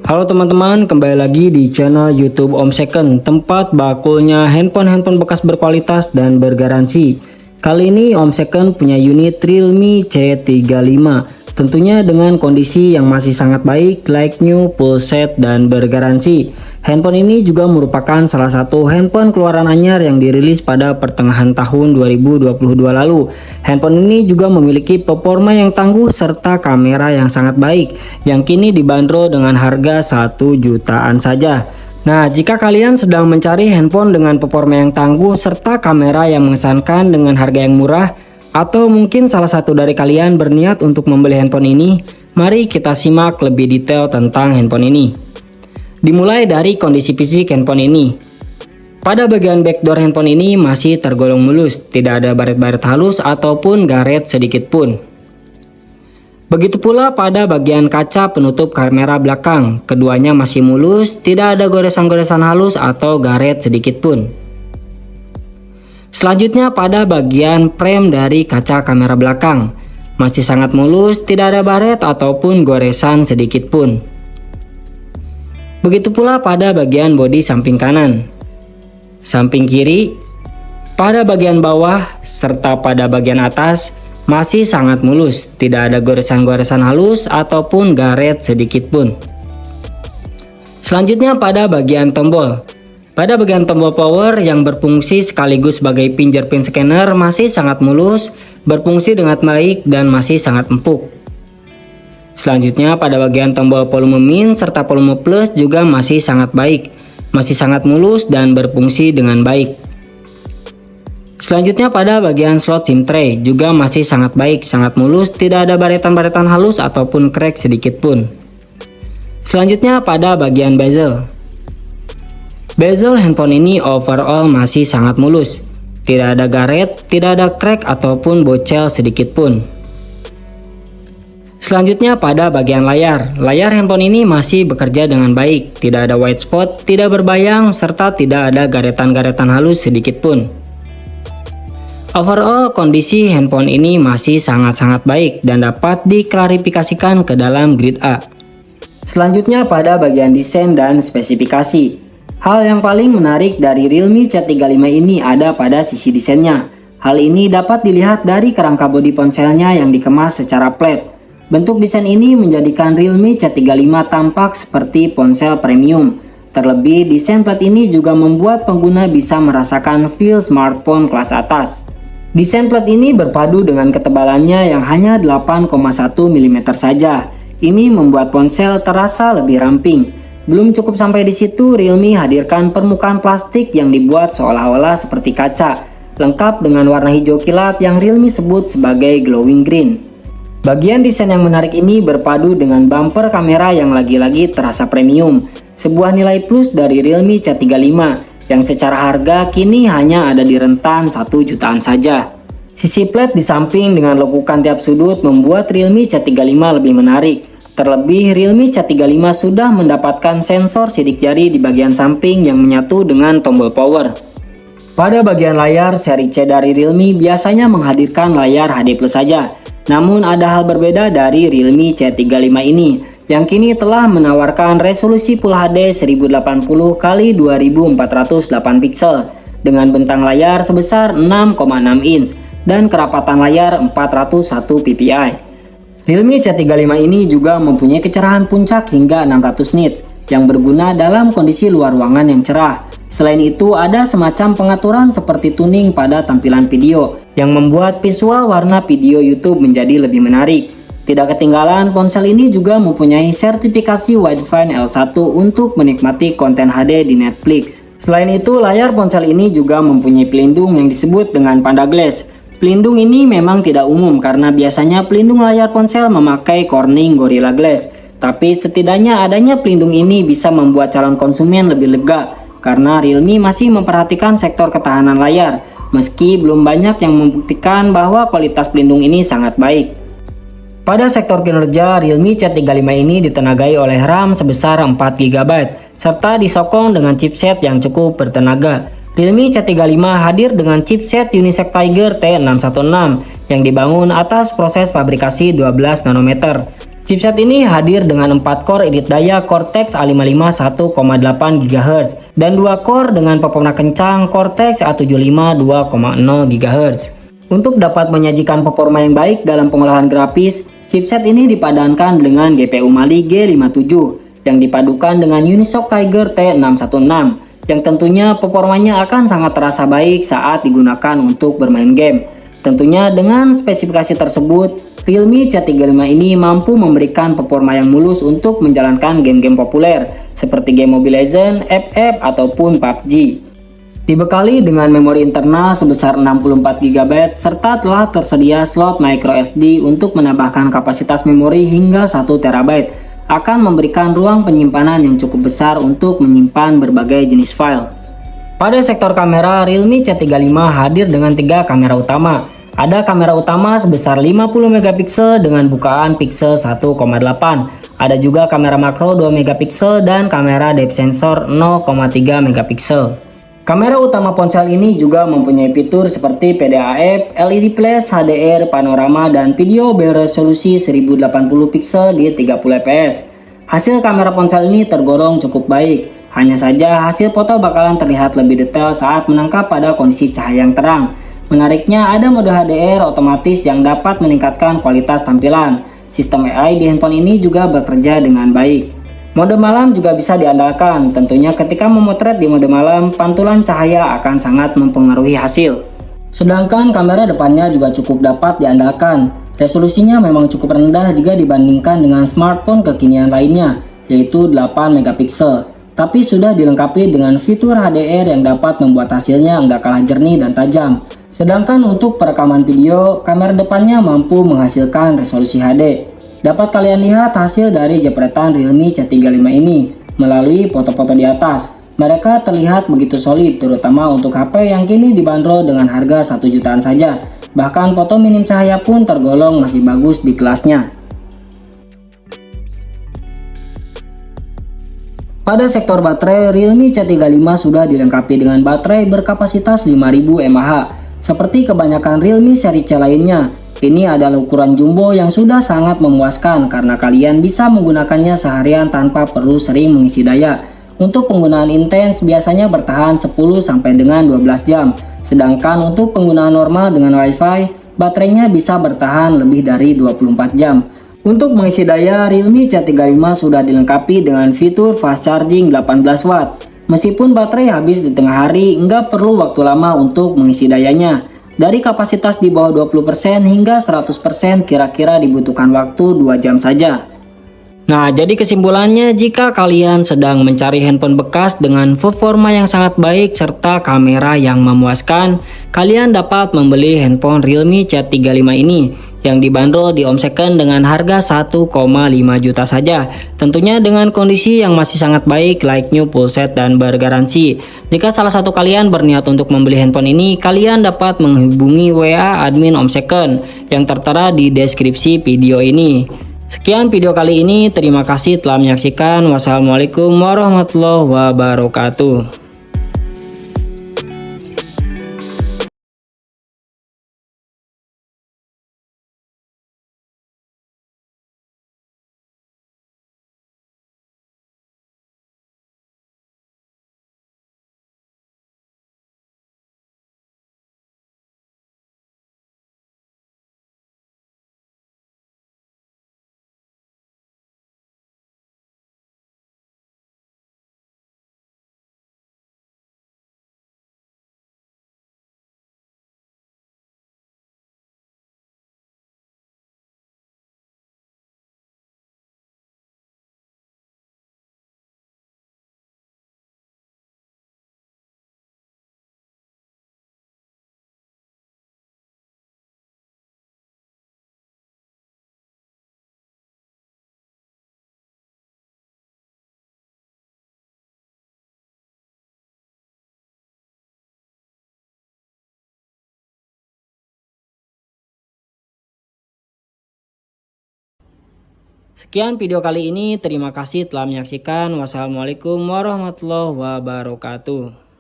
Halo teman-teman, kembali lagi di channel YouTube Om Second, tempat bakulnya handphone bekas berkualitas dan bergaransi. Kali ini Om Second punya unit Realme C35, tentunya dengan kondisi yang masih sangat baik, like new, full set, dan bergaransi. Handphone ini juga merupakan salah satu handphone keluaran anyar yang dirilis pada pertengahan tahun 2022 lalu. Handphone ini juga memiliki performa yang tangguh serta kamera yang sangat baik, yang kini dibanderol dengan harga 1 jutaan saja. Nah, jika kalian sedang mencari handphone dengan performa yang tangguh serta kamera yang mengesankan dengan harga yang murah, atau mungkin salah satu dari kalian berniat untuk membeli handphone ini, mari kita simak lebih detail tentang handphone ini. Dimulai dari kondisi fisik handphone ini. Pada bagian backdoor handphone ini masih tergolong mulus, tidak ada baret-baret halus ataupun garet sedikit pun. Begitu pula pada bagian kaca penutup kamera belakang, keduanya masih mulus, tidak ada goresan-goresan halus atau garet sedikit pun. Selanjutnya pada bagian frame dari kaca kamera belakang, masih sangat mulus, tidak ada baret ataupun goresan sedikit pun. Begitu pula pada bagian bodi samping kanan, samping kiri, pada bagian bawah, serta pada bagian atas masih sangat mulus, tidak ada goresan-goresan halus ataupun garet sedikit pun. Selanjutnya pada bagian tombol. Pada bagian tombol power yang berfungsi sekaligus sebagai fingerprint scanner masih sangat mulus, berfungsi dengan baik dan masih sangat empuk. Selanjutnya pada bagian tombol volume min serta volume plus juga masih sangat baik, masih sangat mulus dan berfungsi dengan baik. Selanjutnya pada bagian slot SIM tray juga masih sangat baik, sangat mulus, tidak ada baretan-baretan halus ataupun crack sedikit pun. Selanjutnya pada bagian bezel. Bezel handphone ini overall masih sangat mulus, tidak ada garet, tidak ada crack ataupun bocel sedikit pun. Selanjutnya pada bagian layar. Layar handphone ini masih bekerja dengan baik, tidak ada white spot, tidak berbayang, serta tidak ada garetan-garetan halus sedikit pun. Overall, kondisi handphone ini masih sangat-sangat baik dan dapat diklarifikasikan ke dalam grade A. Selanjutnya pada bagian desain dan spesifikasi. Hal yang paling menarik dari Realme C35 ini ada pada sisi desainnya. Hal ini dapat dilihat dari kerangka bodi ponselnya yang dikemas secara flat. Bentuk desain ini menjadikan Realme C35 tampak seperti ponsel premium. Terlebih, desain plat ini juga membuat pengguna bisa merasakan feel smartphone kelas atas. Desain plat ini berpadu dengan ketebalannya yang hanya 8,1 mm saja. Ini membuat ponsel terasa lebih ramping. Belum cukup sampai di situ, Realme hadirkan permukaan plastik yang dibuat seolah-olah seperti kaca, lengkap dengan warna hijau kilat yang Realme sebut sebagai glowing green. Bagian desain yang menarik ini berpadu dengan bumper kamera yang lagi-lagi terasa premium, sebuah nilai plus dari Realme C35 yang secara harga kini hanya ada di rentan 1 jutaan saja. Sisi flat di samping dengan lekukan tiap sudut membuat Realme C35 lebih menarik. Terlebih, Realme C35 sudah mendapatkan sensor sidik jari di bagian samping yang menyatu dengan tombol power. Pada bagian layar, seri C dari Realme biasanya menghadirkan layar HD+ saja. Namun ada hal berbeda dari Realme C35 ini, yang kini telah menawarkan resolusi Full HD 1080x2408 pixel dengan bentang layar sebesar 6,6 inch dan kerapatan layar 401 ppi. Realme C35 ini juga mempunyai kecerahan puncak hingga 600 nits yang berguna dalam kondisi luar ruangan yang cerah. Selain itu, ada semacam pengaturan seperti tuning pada tampilan video yang membuat visual warna video YouTube menjadi lebih menarik. Tidak ketinggalan, ponsel ini juga mempunyai sertifikasi Wi-Fi L1 untuk menikmati konten HD di Netflix. Selain itu, layar ponsel ini juga mempunyai pelindung yang disebut dengan Panda Glass. Pelindung ini memang tidak umum karena biasanya pelindung layar ponsel memakai Corning Gorilla Glass. Tapi setidaknya adanya pelindung ini bisa membuat calon konsumen lebih lega karena Realme masih memperhatikan sektor ketahanan layar, meski belum banyak yang membuktikan bahwa kualitas pelindung ini sangat baik. Pada sektor kinerja, Realme C35 ini ditenagai oleh RAM sebesar 4 GB, serta disokong dengan chipset yang cukup bertenaga. Realme C35 hadir dengan chipset Unisoc Tiger T616 yang dibangun atas proses fabrikasi 12 nanometer. Chipset ini hadir dengan 4 core irit daya Cortex A55 1,8 GHz dan 2 core dengan performa kencang Cortex A75 2,0 GHz. Untuk dapat menyajikan performa yang baik dalam pengolahan grafis, chipset ini dipadankan dengan GPU Mali G57 yang dipadukan dengan Unisoc Tiger T616 yang tentunya performanya akan sangat terasa baik saat digunakan untuk bermain game. Tentunya dengan spesifikasi tersebut, Realme C35 ini mampu memberikan performa yang mulus untuk menjalankan game-game populer seperti game Mobile Legends, FF, ataupun PUBG. Dibekali dengan memori internal sebesar 64 GB serta telah tersedia slot microSD untuk menambahkan kapasitas memori hingga 1 TB, akan memberikan ruang penyimpanan yang cukup besar untuk menyimpan berbagai jenis file. Pada sektor kamera, Realme C35 hadir dengan 3 kamera utama. Ada kamera utama sebesar 50 megapiksel dengan bukaan piksel 1,8. Ada juga kamera makro 2 megapiksel dan kamera depth sensor 0,3 megapiksel. Kamera utama ponsel ini juga mempunyai fitur seperti PDAF, LED flash, HDR, panorama, dan video beresolusi 1080 piksel di 30 fps. Hasil kamera ponsel ini tergolong cukup baik. Hanya saja hasil foto bakalan terlihat lebih detail saat menangkap pada kondisi cahaya yang terang. Menariknya ada mode HDR otomatis yang dapat meningkatkan kualitas tampilan. Sistem AI di handphone ini juga bekerja dengan baik. Mode malam juga bisa diandalkan. Tentunya ketika memotret di mode malam, pantulan cahaya akan sangat mempengaruhi hasil. Sedangkan kamera depannya juga cukup dapat diandalkan. Resolusinya memang cukup rendah jika dibandingkan dengan smartphone kekinian lainnya, yaitu 8 megapiksel. Tapi sudah dilengkapi dengan fitur HDR yang dapat membuat hasilnya nggak kalah jernih dan tajam. Sedangkan untuk perekaman video, kamera depannya mampu menghasilkan resolusi HD. Dapat kalian lihat hasil dari jepretan Realme C35 ini melalui foto-foto di atas. Mereka terlihat begitu solid, terutama untuk HP yang kini dibanderol dengan harga 1 jutaan saja. Bahkan foto minim cahaya pun tergolong masih bagus di kelasnya. Pada sektor baterai, Realme C35 sudah dilengkapi dengan baterai berkapasitas 5000 mAh. Seperti kebanyakan Realme seri C lainnya, ini adalah ukuran jumbo yang sudah sangat memuaskan karena kalian bisa menggunakannya seharian tanpa perlu sering mengisi daya. Untuk penggunaan intens biasanya bertahan 10 sampai dengan 12 jam. Sedangkan untuk penggunaan normal dengan WiFi, baterainya bisa bertahan lebih dari 24 jam. Untuk mengisi daya, Realme C35 sudah dilengkapi dengan fitur fast charging 18 watt. Meskipun baterai habis di tengah hari, nggak perlu waktu lama untuk mengisi dayanya. Dari kapasitas di bawah 20% hingga 100% kira-kira dibutuhkan waktu 2 jam saja. Nah, jadi kesimpulannya, jika kalian sedang mencari handphone bekas dengan performa yang sangat baik serta kamera yang memuaskan, kalian dapat membeli handphone Realme C35 ini yang dibanderol di Om Second dengan harga 1,5 juta saja. Tentunya dengan kondisi yang masih sangat baik, like new, full set, dan bergaransi. Jika salah satu kalian berniat untuk membeli handphone ini, kalian dapat menghubungi WA admin Om Second yang tertera di deskripsi video ini. Sekian video kali ini, terima kasih telah menyaksikan. Wassalamualaikum warahmatullahi wabarakatuh. Sekian video kali ini, terima kasih telah menyaksikan. Wassalamualaikum warahmatullahi wabarakatuh.